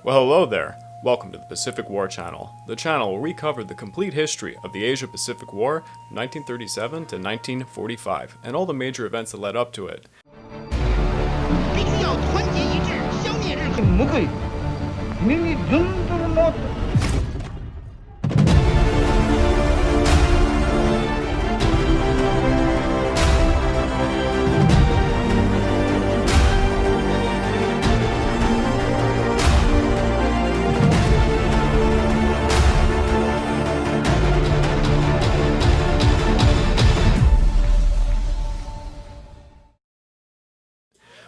Well, hello there. Welcome to the Pacific War Channel, the channel where we cover the complete history of the Asia-Pacific War, 1937 to 1945, and all the major events that led up to it. 必须要团结一致，消灭日本。不可以，明明人都是老。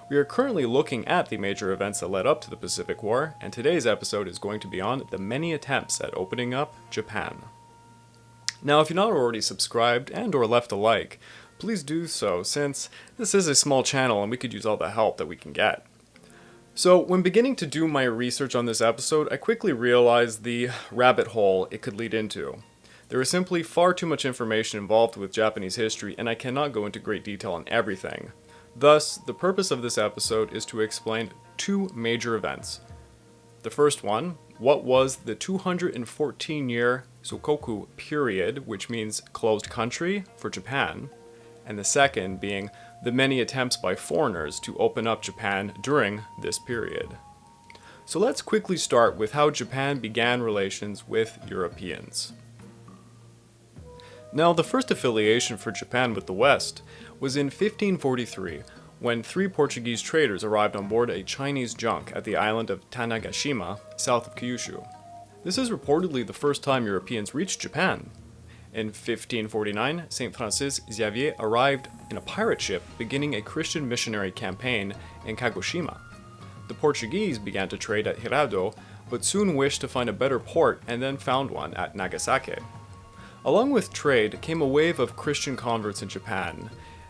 We are currently looking at the major events that led up to the Pacific War, and today's episode is going to be on the many attempts at opening up Japan. Now, if you're not already subscribed and or left a like, please do so, since this is a small channel and we could use all the help that we can get. So, when beginning to do my research on this episode, I quickly realized the rabbit hole it could lead into. There is simply far too much information involved with Japanese history, and I cannot go into great detail on everything. Thus, the purpose of this episode is to explain two major events. The first one, what was the 214-year Sakoku Period, which means closed country for Japan, and the second being the many attempts by foreigners to open up Japan during this period. So let's quickly start with how Japan began relations with Europeans. Now, the first affiliation for Japan with the West was in 1543, when three Portuguese traders arrived on board a Chinese junk at the island of Tanegashima, south of Kyushu. This is reportedly the first time Europeans reached Japan. In 1549, St. Francis Xavier arrived in a pirate ship beginning a Christian missionary campaign in Kagoshima. The Portuguese began to trade at Hirado, but soon wished to find a better port and then found one at Nagasaki. Along with trade came a wave of Christian converts in Japan,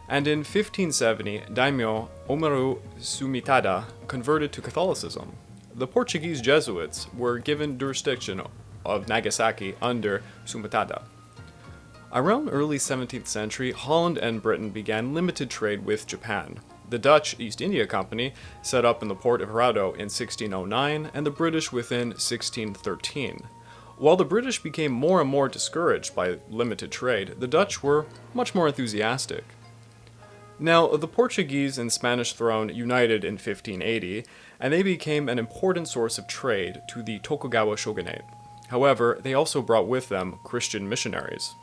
and in 1570, daimyo Omaru Sumitada converted to Catholicism. The Portuguese Jesuits were given jurisdiction of Nagasaki under Sumitada. Around early 17th century, Holland and Britain began limited trade with Japan. The Dutch East India Company set up in the port of Hirado in 1609, and the British within 1613. While the British became more and more discouraged by limited trade, the Dutch were much more enthusiastic. Now, the Portuguese and Spanish throne united in 1580, and they became an important source of trade to the Tokugawa Shogunate. However, they also brought with them Christian missionaries.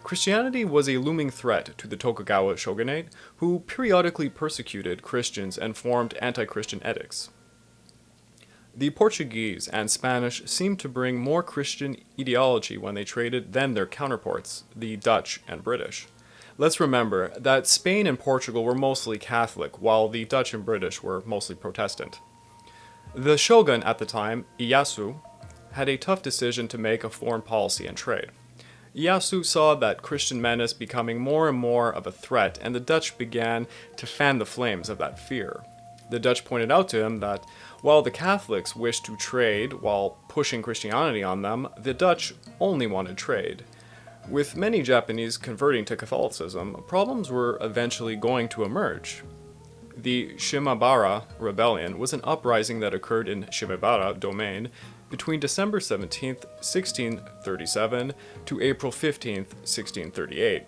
Christianity was a looming threat to the Tokugawa Shogunate, who periodically persecuted Christians and formed anti-Christian edicts. The Portuguese and Spanish seemed to bring more Christian ideology when they traded than their counterparts, the Dutch and British. Let's remember that Spain and Portugal were mostly Catholic, while the Dutch and British were mostly Protestant. The shogun at the time, Ieyasu, had a tough decision to make of foreign policy and trade. Ieyasu saw that Christian menace becoming more and more of a threat, and the Dutch began to fan the flames of that fear. The Dutch pointed out to him that while the Catholics wished to trade while pushing Christianity on them, the Dutch only wanted trade. With many Japanese converting to Catholicism, problems were eventually going to emerge. The Shimbara Rebellion was an uprising that occurred in Shimbara domain between December 17, 1637 to April 15, 1638.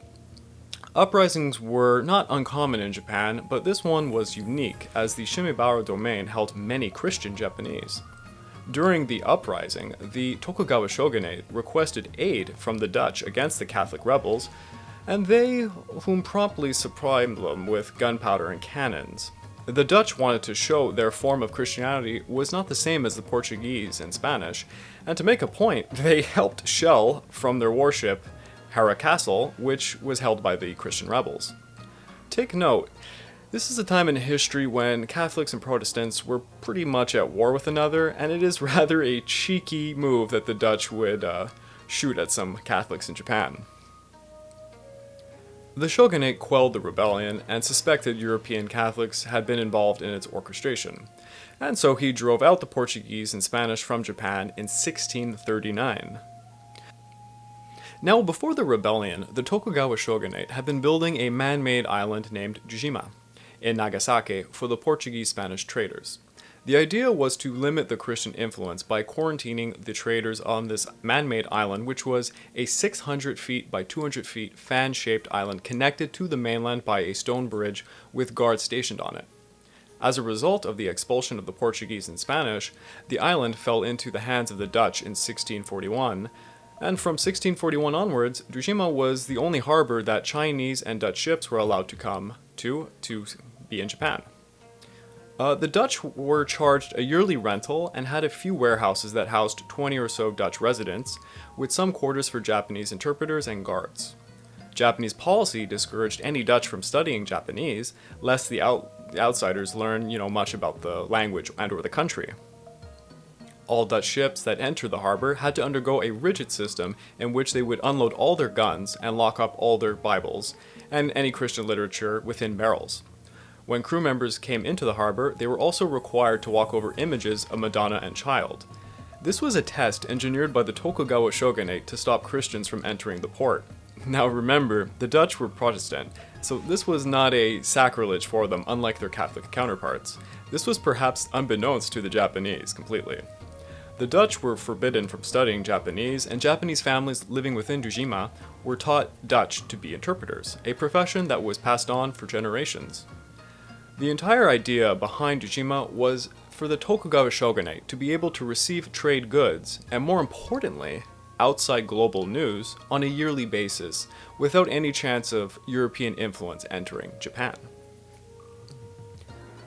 Uprisings were not uncommon in Japan, but this one was unique, as the Shimbara domain held many Christian Japanese. During the uprising, the Tokugawa Shogunate requested aid from the Dutch against the Catholic rebels, and they whom promptly supplied them with gunpowder and cannons. The Dutch wanted to show their form of Christianity was not the same as the Portuguese and Spanish, and to make a point, they helped shell from their warship Hara Castle, which was held by the Christian rebels. Take note, this is a time in history when Catholics and Protestants were pretty much at war with another, and it is rather a cheeky move that the Dutch would shoot at some Catholics in Japan. The shogunate quelled the rebellion and suspected European Catholics had been involved in its orchestration, and so he drove out the Portuguese and Spanish from Japan in 1639. Now, before the rebellion, the Tokugawa Shogunate had been building a man-made island named Dejima in Nagasaki for the Portuguese-Spanish traders. The idea was to limit the Christian influence by quarantining the traders on this man-made island, which was a 600 feet by 200 feet fan-shaped island connected to the mainland by a stone bridge with guards stationed on it. As a result of the expulsion of the Portuguese and Spanish, the island fell into the hands of the Dutch in 1641, and from 1641 onwards, Dejima was the only harbor that Chinese and Dutch ships were allowed to come to be in Japan. The Dutch were charged a yearly rental and had a few warehouses that housed 20 or so Dutch residents, with some quarters for Japanese interpreters and guards. Japanese policy discouraged any Dutch from studying Japanese, lest the outsiders learn, much about the language and or the country. All Dutch ships that entered the harbor had to undergo a rigid system in which they would unload all their guns and lock up all their Bibles and any Christian literature within barrels. When crew members came into the harbor, they were also required to walk over images of Madonna and Child. This was a test engineered by the Tokugawa Shogunate to stop Christians from entering the port. Now remember, the Dutch were Protestant, so this was not a sacrilege for them, unlike their Catholic counterparts. This was perhaps unbeknownst to the Japanese completely. The Dutch were forbidden from studying Japanese, and Japanese families living within Dejima were taught Dutch to be interpreters, a profession that was passed on for generations. The entire idea behind Dejima was for the Tokugawa Shogunate to be able to receive trade goods, and more importantly, outside global news on a yearly basis, without any chance of European influence entering Japan.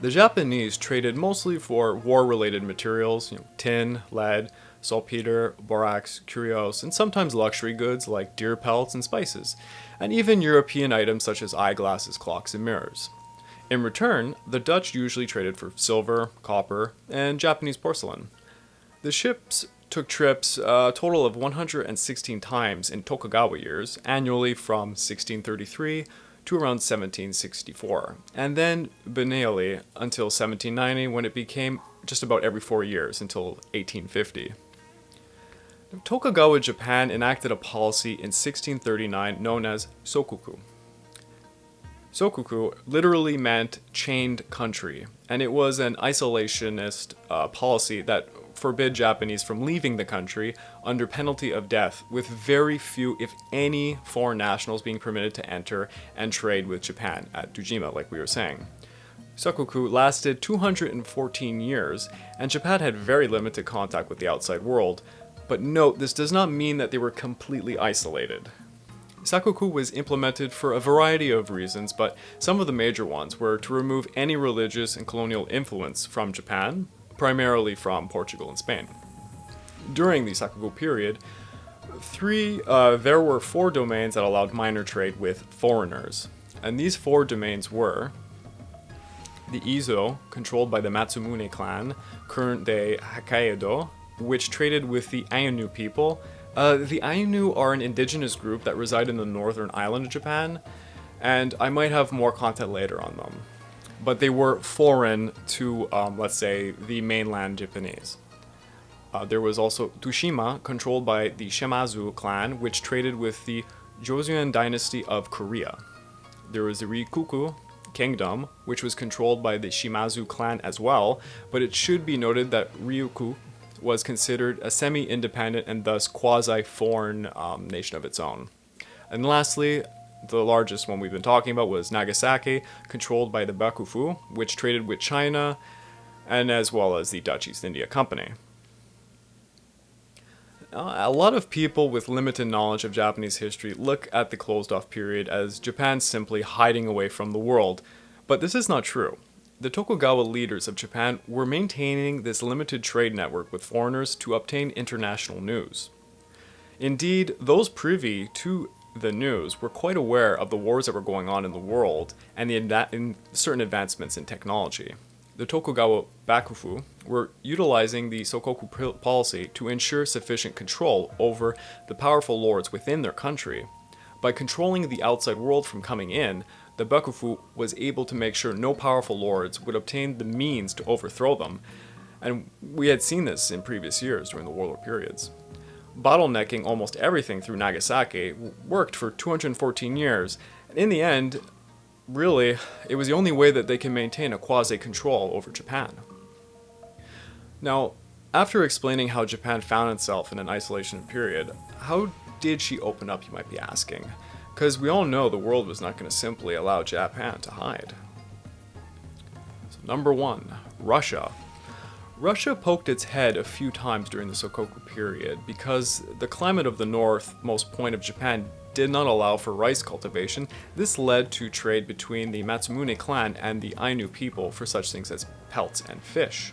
The Japanese traded mostly for war-related materials, tin, lead, saltpeter, borax, curios, and sometimes luxury goods like deer pelts and spices, and even European items such as eyeglasses, clocks, and mirrors. In return, the Dutch usually traded for silver, copper, and Japanese porcelain. The ships took trips a total of 116 times in Tokugawa years, annually from 1633 to around 1764, and then biennially until 1790, when it became just about every 4 years until 1850. Tokugawa Japan enacted a policy in 1639 known as Sakoku. Sakoku literally meant chained country, and it was an isolationist policy that forbid Japanese from leaving the country under penalty of death, with very few, if any, foreign nationals being permitted to enter and trade with Japan at Dejima, like we were saying. Sakoku lasted 214 years, and Japan had very limited contact with the outside world, but note, this does not mean that they were completely isolated. Sakoku was implemented for a variety of reasons, but some of the major ones were to remove any religious and colonial influence from Japan, primarily from Portugal and Spain. During the Sakoku period, there were 4 domains that allowed minor trade with foreigners, and these 4 domains were the Izo, controlled by the Matsumune clan, current-day Hokkaido, which traded with the Ainu people. The Ainu are an indigenous group that reside in the northern island of Japan, and I might have more content later on them. But they were foreign to, let's say, the mainland Japanese. There was also Tsushima, controlled by the Shimazu clan, which traded with the Joseon dynasty of Korea. There was the Rikuku kingdom, which was controlled by the Shimazu clan as well, but it should be noted that Ryukyu was considered a semi-independent and thus quasi-foreign nation of its own. And lastly, the largest one we've been talking about was Nagasaki, controlled by the Bakufu, which traded with China, and as well as the Dutch East India Company. A lot of people with limited knowledge of Japanese history look at the closed-off period as Japan simply hiding away from the world, but this is not true. The Tokugawa leaders of Japan were maintaining this limited trade network with foreigners to obtain international news. Indeed, those privy to the news were quite aware of the wars that were going on in the world and in certain advancements in technology. The Tokugawa Bakufu were utilizing the Sakoku policy to ensure sufficient control over the powerful lords within their country. By controlling the outside world from coming in, the Bakufu was able to make sure no powerful lords would obtain the means to overthrow them, and we had seen this in previous years during the warlord periods. Bottlenecking almost everything through Nagasaki worked for 214 years, and in the end, really, it was the only way that they can maintain a quasi-control over Japan. Now, after explaining how Japan found itself in an isolation period, how did she open up, you might be asking? Because we all know the world was not going to simply allow Japan to hide. So number 1, Russia. Russia poked its head a few times during the Sakoku period because the climate of the northmost point of Japan did not allow for rice cultivation. This led to trade between the Matsumune clan and the Ainu people for such things as pelts and fish.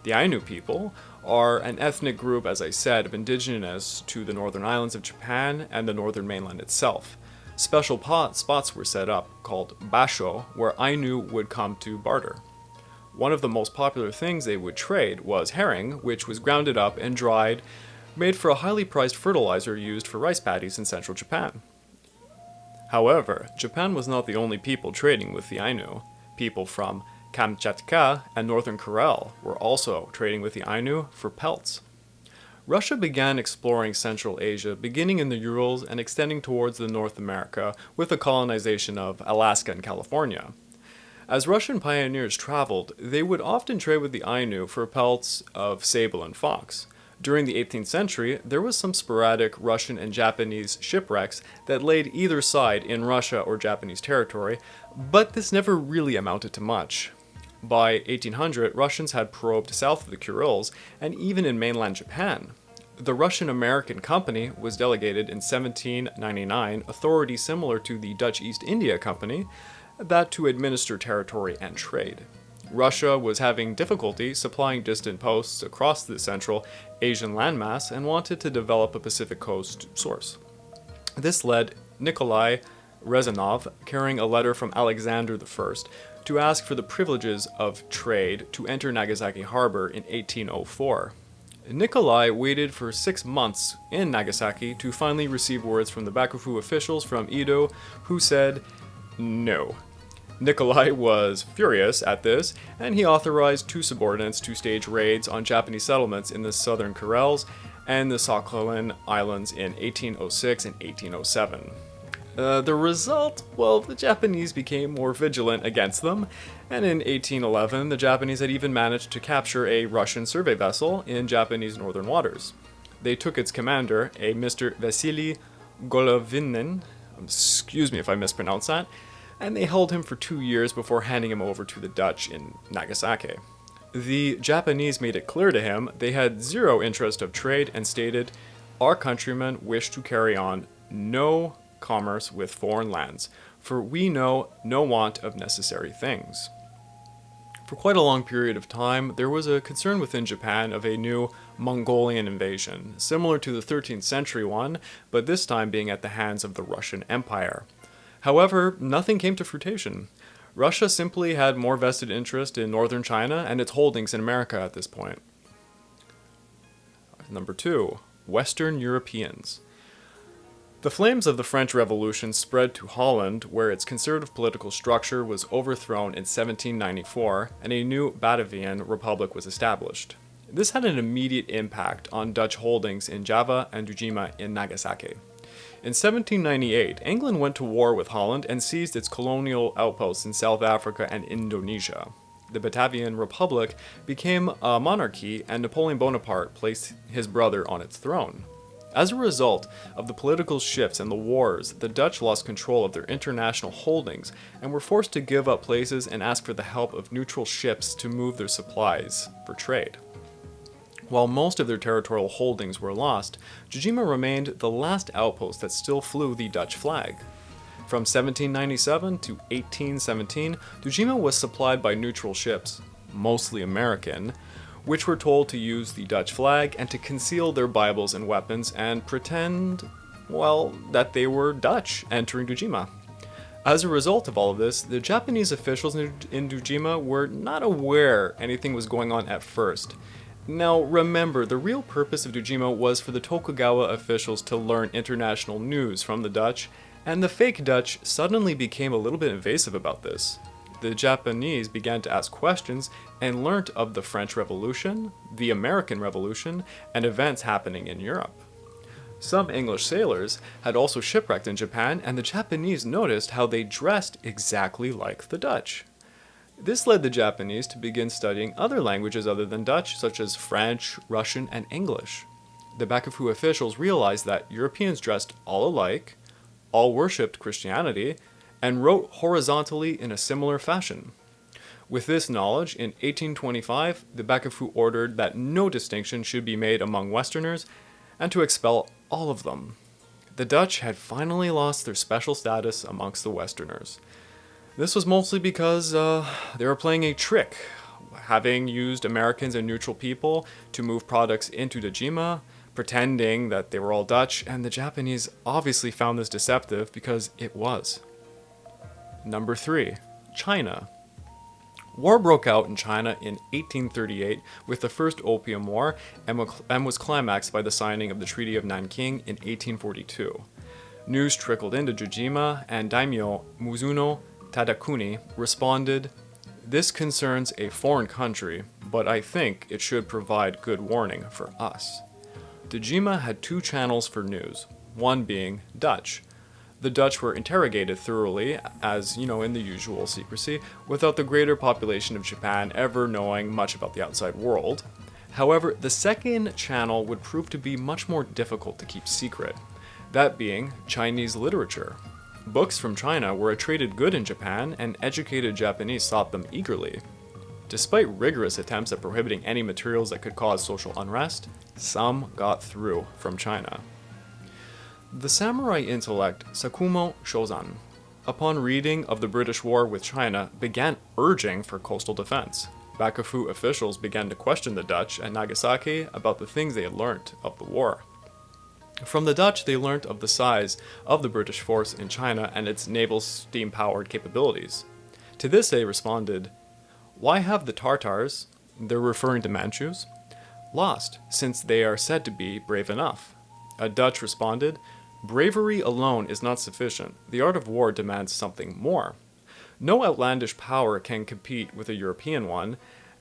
The Ainu people are an ethnic group, as I said, of indigenous to the northern islands of Japan and the northern mainland itself. Special spots were set up, called basho, where Ainu would come to barter. One of the most popular things they would trade was herring, which was grounded up and dried, made for a highly priced fertilizer used for rice paddies in central Japan. However, Japan was not the only people trading with the Ainu. People from Kamchatka and northern Kuril were also trading with the Ainu for pelts. Russia began exploring Central Asia, beginning in the Urals and extending towards the North America with the colonization of Alaska and California. As Russian pioneers traveled, they would often trade with the Ainu for pelts of sable and fox. During the 18th century, there was some sporadic Russian and Japanese shipwrecks that laid either side in Russia or Japanese territory, but this never really amounted to much. By 1800, Russians had probed south of the Kurils and even in mainland Japan. The Russian-American Company was delegated in 1799, authority similar to the Dutch East India Company, that to administer territory and trade. Russia was having difficulty supplying distant posts across the Central Asian landmass and wanted to develop a Pacific Coast source. This led Nikolai Rezanov, carrying a letter from Alexander I, to ask for the privileges of trade to enter Nagasaki Harbor in 1804. Nikolai waited for 6 months in Nagasaki to finally receive words from the Bakufu officials from Edo, who said no. Nikolai was furious at this, and he authorized 2 subordinates to stage raids on Japanese settlements in the southern Kurils and the Sakhalin Islands in 1806 and 1807. The result? Well, the Japanese became more vigilant against them, and in 1811, the Japanese had even managed to capture a Russian survey vessel in Japanese northern waters. They took its commander, a Mr. Vasily Golovinin, excuse me if I mispronounce that, and they held him for 2 years before handing him over to the Dutch in Nagasaki. The Japanese made it clear to him they had zero interest of trade and stated, "Our countrymen wish to carry on no commerce with foreign lands, for we know no want of necessary things." For quite a long period of time, there was a concern within Japan of a new Mongolian invasion, similar to the 13th century one, but this time being at the hands of the Russian Empire. However, nothing came to fruition. Russia simply had more vested interest in northern China and its holdings in America at this point. Number 2, Western Europeans. The flames of the French Revolution spread to Holland, where its conservative political structure was overthrown in 1794 and a new Batavian Republic was established. This had an immediate impact on Dutch holdings in Java and Dejima in Nagasaki. In 1798, England went to war with Holland and seized its colonial outposts in South Africa and Indonesia. The Batavian Republic became a monarchy, and Napoleon Bonaparte placed his brother on its throne. As a result of the political shifts and the wars, the Dutch lost control of their international holdings and were forced to give up places and ask for the help of neutral ships to move their supplies for trade. While most of their territorial holdings were lost, Dejima remained the last outpost that still flew the Dutch flag. From 1797 to 1817, Dejima was supplied by neutral ships, mostly American, which were told to use the Dutch flag and to conceal their Bibles and weapons and pretend, well, that they were Dutch entering Dejima. As a result of all of this, the Japanese officials in Dejima were not aware anything was going on at first. Now remember, the real purpose of Dejima was for the Tokugawa officials to learn international news from the Dutch, and the fake Dutch suddenly became a little bit invasive about this. The Japanese began to ask questions and learnt of the French Revolution, the American Revolution, and events happening in Europe. Some English sailors had also shipwrecked in Japan, and the Japanese noticed how they dressed exactly like the Dutch. This led the Japanese to begin studying other languages other than Dutch, such as French, Russian, and English. The Bakufu officials realized that Europeans dressed all alike, all worshipped Christianity, and wrote horizontally in a similar fashion. With this knowledge, in 1825, the Bakufu ordered that no distinction should be made among Westerners and to expel all of them. The Dutch had finally lost their special status amongst the Westerners. This was mostly because they were playing a trick, having used Americans and neutral people to move products into Dejima, pretending that they were all Dutch, and the Japanese obviously found this deceptive because it was. Number 3. China. War broke out in China in 1838 with the First Opium War and was climaxed by the signing of the Treaty of Nanking in 1842. News trickled into Dejima, and daimyo Mizuno Tadakuni responded, "This concerns a foreign country, but I think it should provide good warning for us." Dejima had 2 channels for news, one being Dutch. The Dutch were interrogated thoroughly, as in the usual secrecy, without the greater population of Japan ever knowing much about the outside world. However, the second channel would prove to be much more difficult to keep secret, that being Chinese literature. Books from China were a traded good in Japan, and educated Japanese sought them eagerly. Despite rigorous attempts at prohibiting any materials that could cause social unrest, some got through from China. The samurai intellect Sakumo Shozan, upon reading of the British war with China, began urging for coastal defense. Bakufu officials began to question the Dutch at Nagasaki about the things they had learnt of the war. From the Dutch, they learnt of the size of the British force in China and its naval steam-powered capabilities. To this they responded, "Why have the Tartars," they're referring to Manchus, "lost, since they are said to be brave enough?" A Dutch responded, "Bravery alone is not sufficient. The art of war demands something more. No outlandish power can compete with a European one,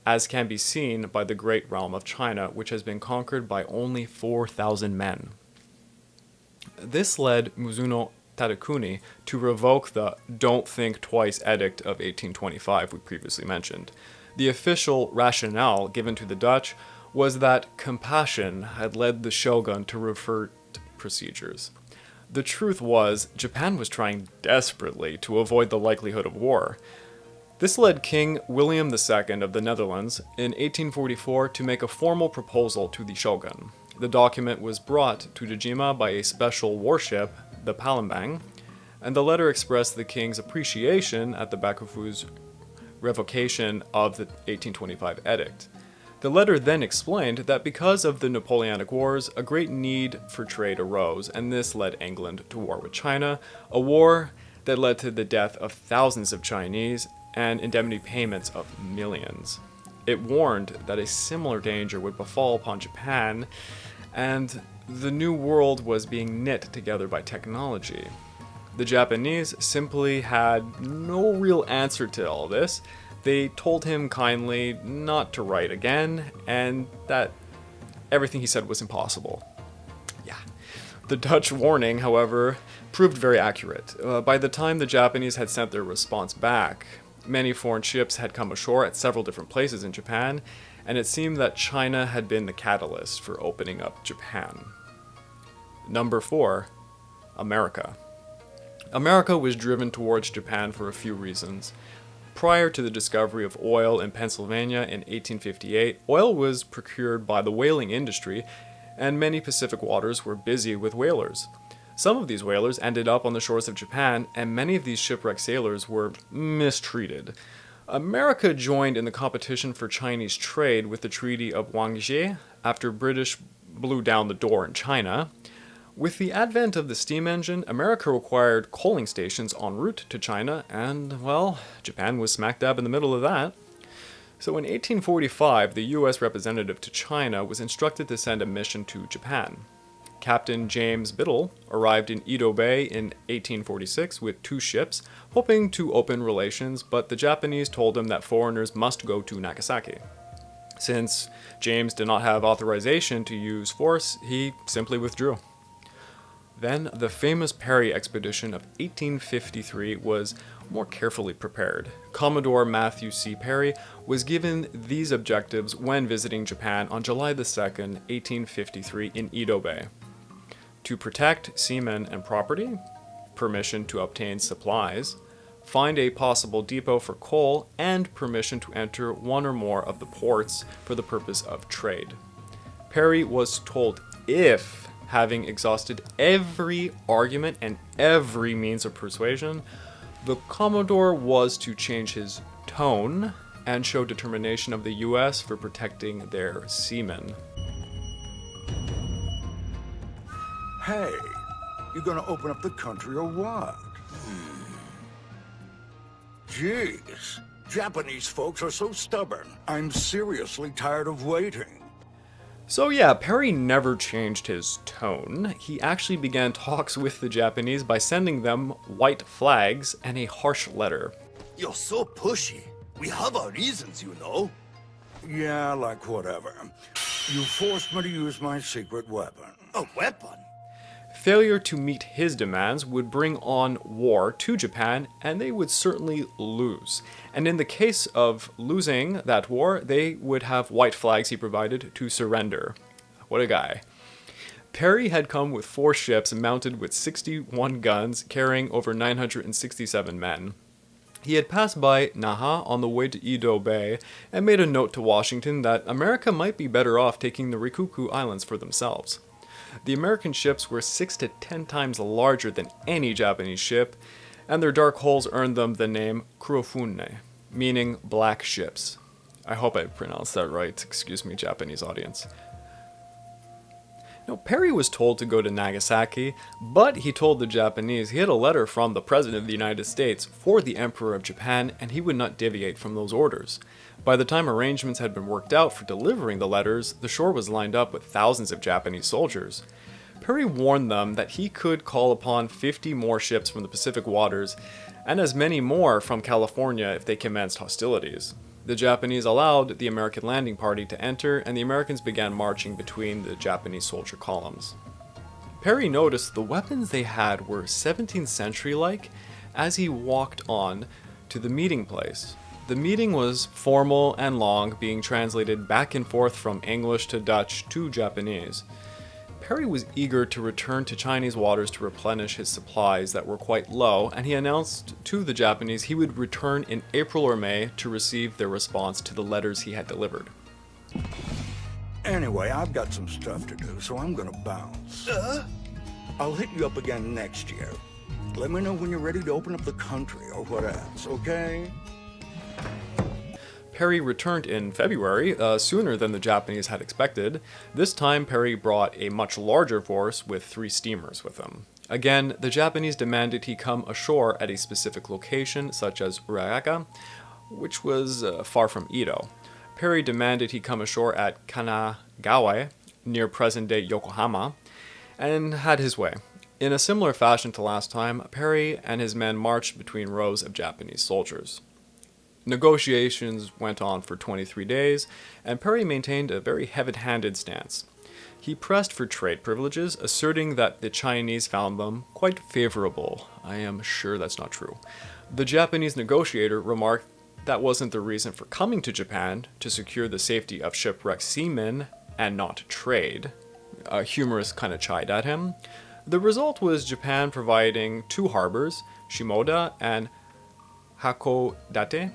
as can be seen by the great realm of China, which has been conquered by only 4,000 men." This led Mizuno Tadakuni to revoke the "Don't Think Twice" edict of 1825 we previously mentioned. The official rationale given to the Dutch was that compassion had led the shogun to revert procedures. The truth was, Japan was trying desperately to avoid the likelihood of war. This led King William II of the Netherlands in 1844 to make a formal proposal to the shogun. The document was brought to Dejima by a special warship, the Palembang, and the letter expressed the king's appreciation at the Bakufu's revocation of the 1825 edict. The letter then explained that because of the Napoleonic Wars, a great need for trade arose, and this led England to war with China, a war that led to the death of thousands of Chinese and indemnity payments of millions. It warned that a similar danger would befall upon Japan, and the new world was being knit together by technology. The Japanese simply had no real answer to all this. They told him kindly not to write again, and that everything he said was impossible. Yeah. The Dutch warning, however, proved very accurate. By the time the Japanese had sent their response back, many foreign ships had come ashore at several different places in Japan, and it seemed that China had been the catalyst for opening up Japan. Number 4, America. America was driven towards Japan for a few reasons. Prior to the discovery of oil in Pennsylvania in 1858, oil was procured by the whaling industry, and many Pacific waters were busy with whalers. Some of these whalers ended up on the shores of Japan, and many of these shipwrecked sailors were mistreated. America joined in the competition for Chinese trade with the Treaty of Wangzhe after British blew down the door in China. With the advent of the steam engine, America required coaling stations en route to China, and, well, Japan was smack dab in the middle of that. So in 1845, the U.S. representative to China was instructed to send a mission to Japan. Captain James Biddle arrived in Edo Bay in 1846 with 2 ships, hoping to open relations, but the Japanese told him that foreigners must go to Nagasaki. Since James did not have authorization to use force, he simply withdrew. Then the famous Perry expedition of 1853 was more carefully prepared. Commodore Matthew C Perry was given these objectives when visiting Japan on July 2nd, 1853 in Edo Bay. To protect seamen and property, permission to obtain supplies, find a possible depot for coal, and permission to enter one or more of the ports for the purpose of trade. Perry was told if, having exhausted every argument and every means of persuasion, the Commodore was to change his tone and show determination of the U.S. for protecting their seamen. Hey, you gonna open up the country or what? Jeez, Japanese folks are so stubborn. I'm seriously tired of waiting. So yeah, Perry never changed his tone. He actually began talks with the Japanese by sending them white flags and a harsh letter. You're so pushy. We have our reasons, you know. Yeah, like whatever. You forced me to use my secret weapon. A weapon? Failure to meet his demands would bring on war to Japan, and they would certainly lose. And in the case of losing that war, they would have white flags he provided to surrender. What a guy. Perry had come with 4 ships mounted with 61 guns, carrying over 967 men. He had passed by Naha on the way to Edo Bay and made a note to Washington that America might be better off taking the Rikuku Islands for themselves. The American ships were 6 to 10 times larger than any Japanese ship, and their dark hulls earned them the name Kurofune, meaning black ships. I hope I pronounced that right, excuse me, Japanese audience. Now, Perry was told to go to Nagasaki, but he told the Japanese he had a letter from the President of the United States for the Emperor of Japan, and he would not deviate from those orders. By the time arrangements had been worked out for delivering the letters, the shore was lined up with thousands of Japanese soldiers. Perry warned them that he could call upon 50 more ships from the Pacific waters, and as many more from California if they commenced hostilities. The Japanese allowed the American landing party to enter, and the Americans began marching between the Japanese soldier columns. Perry noticed the weapons they had were 17th century-like as he walked on to the meeting place. The meeting was formal and long, being translated back and forth from English to Dutch to Japanese. Perry was eager to return to Chinese waters to replenish his supplies that were quite low, and he announced to the Japanese he would return in April or May to receive their response to the letters he had delivered. Anyway, I've got some stuff to do, so I'm gonna bounce. I'll hit you up again next year. Let me know when you're ready to open up the country or what else, okay? Perry returned in February, sooner than the Japanese had expected. This time, Perry brought a much larger force with 3 steamers with him. Again, the Japanese demanded he come ashore at a specific location, such as Urayaka, which was far from Edo. Perry demanded he come ashore at Kanagawa, near present-day Yokohama, and had his way. In a similar fashion to last time, Perry and his men marched between rows of Japanese soldiers. Negotiations went on for 23 days, and Perry maintained a very heavy-handed stance. He pressed for trade privileges, asserting that the Chinese found them quite favorable. I am sure that's not true. The Japanese negotiator remarked that wasn't the reason for coming to Japan, to secure the safety of shipwrecked seamen and not trade. A humorist kind of chided at him. The result was Japan providing 2 harbors, Shimoda and Hakodate,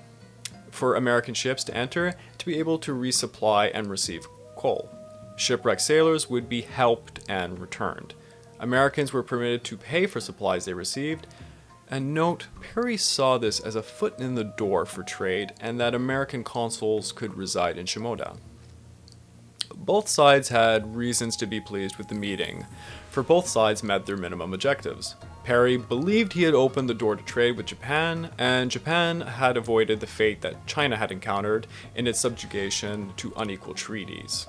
for American ships to enter to be able to resupply and receive coal. Shipwrecked sailors would be helped and returned. Americans were permitted to pay for supplies they received, and note, Perry saw this as a foot in the door for trade and that American consuls could reside in Shimoda. Both sides had reasons to be pleased with the meeting, for both sides met their minimum objectives. Perry believed he had opened the door to trade with Japan, and Japan had avoided the fate that China had encountered in its subjugation to unequal treaties.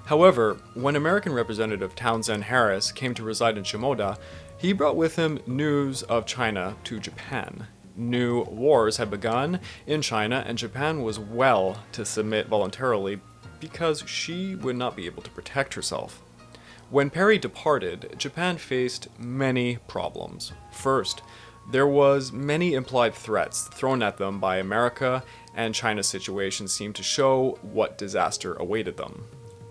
However, when American Representative Townsend Harris came to reside in Shimoda, he brought with him news of China to Japan. New wars had begun in China, and Japan was well to submit voluntarily because she would not be able to protect herself. When Perry departed, Japan faced many problems. First, There was many implied threats thrown at them by America, and China's situation seemed to show what disaster awaited them.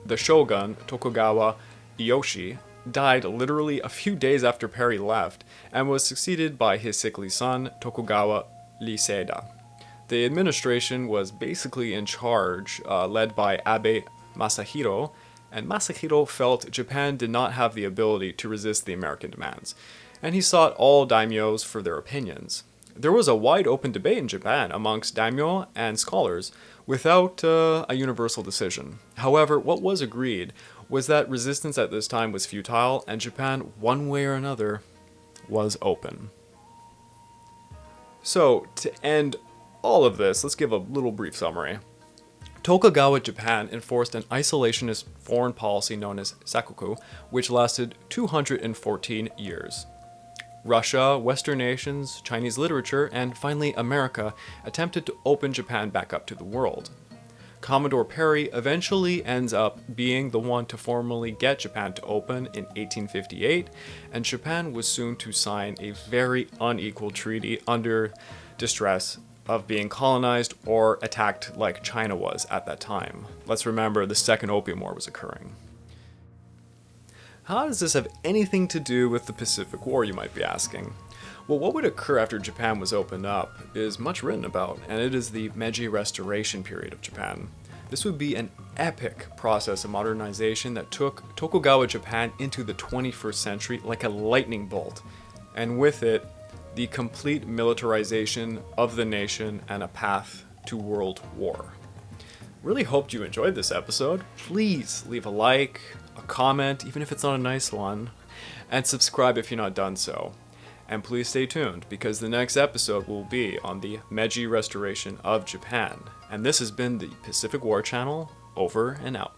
The shogun, Tokugawa Ieyasu, died literally a few days after Perry left, and was succeeded by his sickly son, Tokugawa Ieyasu. The administration was basically in charge, led by Abe Masahiro, and Masahiro felt Japan did not have the ability to resist the American demands, and he sought all daimyos for their opinions. There was a wide open debate in Japan amongst daimyo and scholars without a universal decision. However, what was agreed was that resistance at this time was futile, and Japan, one way or another, was open. So, to end all of this, let's give a little brief summary. Tokugawa Japan enforced an isolationist foreign policy known as Sakoku, which lasted 214 years. Russia, Western nations, Chinese literature, and finally America attempted to open Japan back up to the world. Commodore Perry eventually ends up being the one to formally get Japan to open in 1858, and Japan was soon to sign a very unequal treaty under distress of being colonized or attacked like China was at that time. Let's remember the Second Opium War was occurring. How does this have anything to do with the Pacific War, you might be asking? Well, what would occur after Japan was opened up is much written about, and it is the Meiji Restoration period of Japan. This would be an epic process of modernization that took Tokugawa Japan into the 21st century like a lightning bolt, and with it, the complete militarization of the nation and a path to world war. Really hoped you enjoyed this episode. Please leave a like, a comment, even if it's not a nice one, and subscribe if you're not done so. And please stay tuned, because the next episode will be on the Meiji Restoration of Japan. And this has been the Pacific War Channel, over and out.